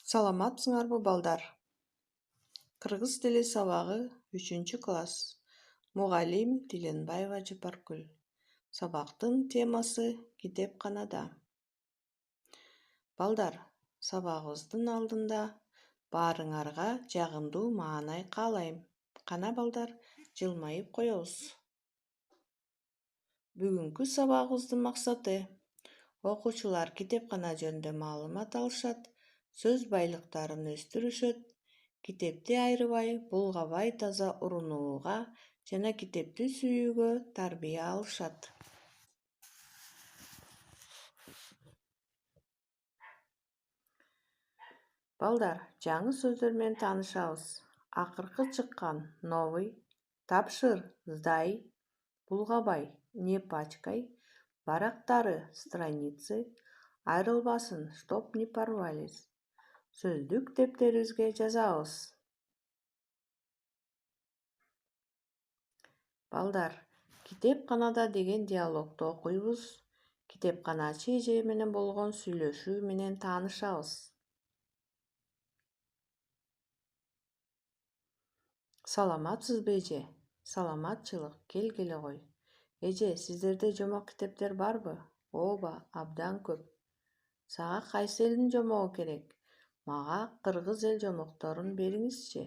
Саламатсыңарбы балдар? Кыргыз тили сабагы 3-класс. Мугалим Тиленбаева Жапаркүл. Сабактын темасы китепканада. Балдар, сабагыбыздын алдында баарыңарга жагымдуу маанай каалайм. Кана балдар, жылмайып коебуз. Бүгүнкү сабагыбыздын максаты окуучулар китепкана жөнүндө маалымат алышат, сөз байлыктарын өстүрүшөт, китепти айрыбай, булгабай таза урунууга жана китепти сүйүүгө тарбия алышат. Балдар, жаңы сөздөр менен таанышабыз. Акыркы чыккан новый, тапшыр, сдай, булгабай, не пачкай, барактары, страницы, айрылбасын, чтоб не порвались. Сөздүк дептерибизге жазабыз. Балдар, китепканада деген диалогду окуйбуз. Китепканачы эже менен болгон сүйлөшүү менен таанышабыз. Саламатсызбы эже? Саламатчылык келгиле кой. Эже, сиздерде жомок китептер барбы? Ооба, абдан көп. Сага кайсы элдин жомогу керек? Мага кыргыз эл жомокторун бериңизчи.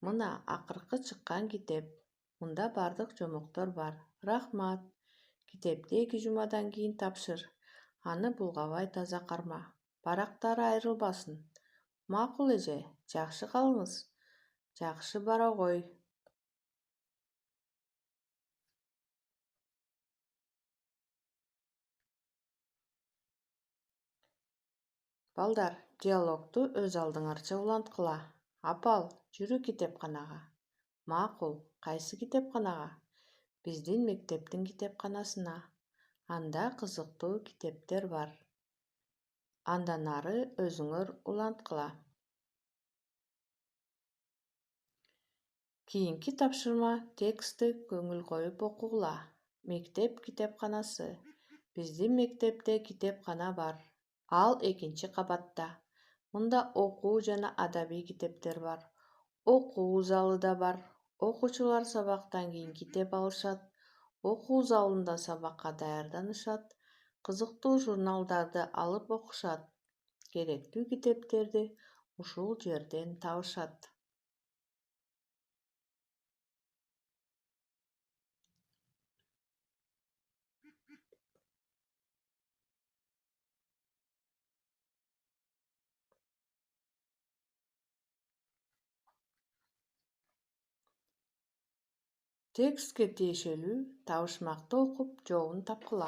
Мына акыркы чыккан китеп. Мында бардык жомоктор бар. Рахмат. Китепти 2 жумадан кийин тапшыр. Аны булгабай таза карма. Барактары айрылбасын. Макул эже, жакшы калыңыз. Жакшы бара кой. Балдар, диалогту өз алдыңарча уланткыла. Апал, жүрү китепканага. Макул, кайсы китепканага? Биздин мектептин китепканасына. Анда кызыктуу китептер бар. Андан ары өзүңөр уланткыла. Кийинки тапшырма текстти көңүл коюп окугула. Мектеп китепканасы. Биздин мектепте китепкана бар. Ал 2-кабатта. Мында окуу жана адабий китептер бар. Окуу залы да бар. Окуучулар сабактан кийин китеп алышат. Окуу залында сабакка даярданышат. Кызыктуу журналдарды алып окушат. Керектүү китептерди ушул жерден табышат. Текстке тиешелүү табышмакты окуп жообун тапкыла.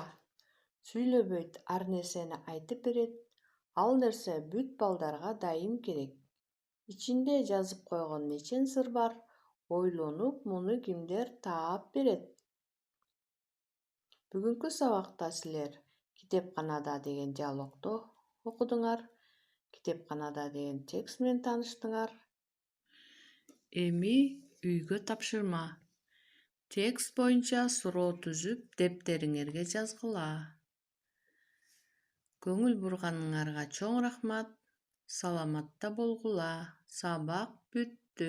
Сүйлөбөйт, ар нерсени айтып берет. Ал нерсе бүт балдарга дайым керек. Ичинде жазып койгон нечен сыр бар, ойлонуп, муну кимдер таап берет. Бүгүнкү сабакта силер китепканада деген диалогду окудуңар, китепканада деген текст менен тааныштыңар. Эми үйгө тапшырма. Текст боюнча суроо түзүп, дептериңерге жазгыла. Көңүл бурганыңарга чоң рахмат. Саламатта болгула. Сабак бүттү.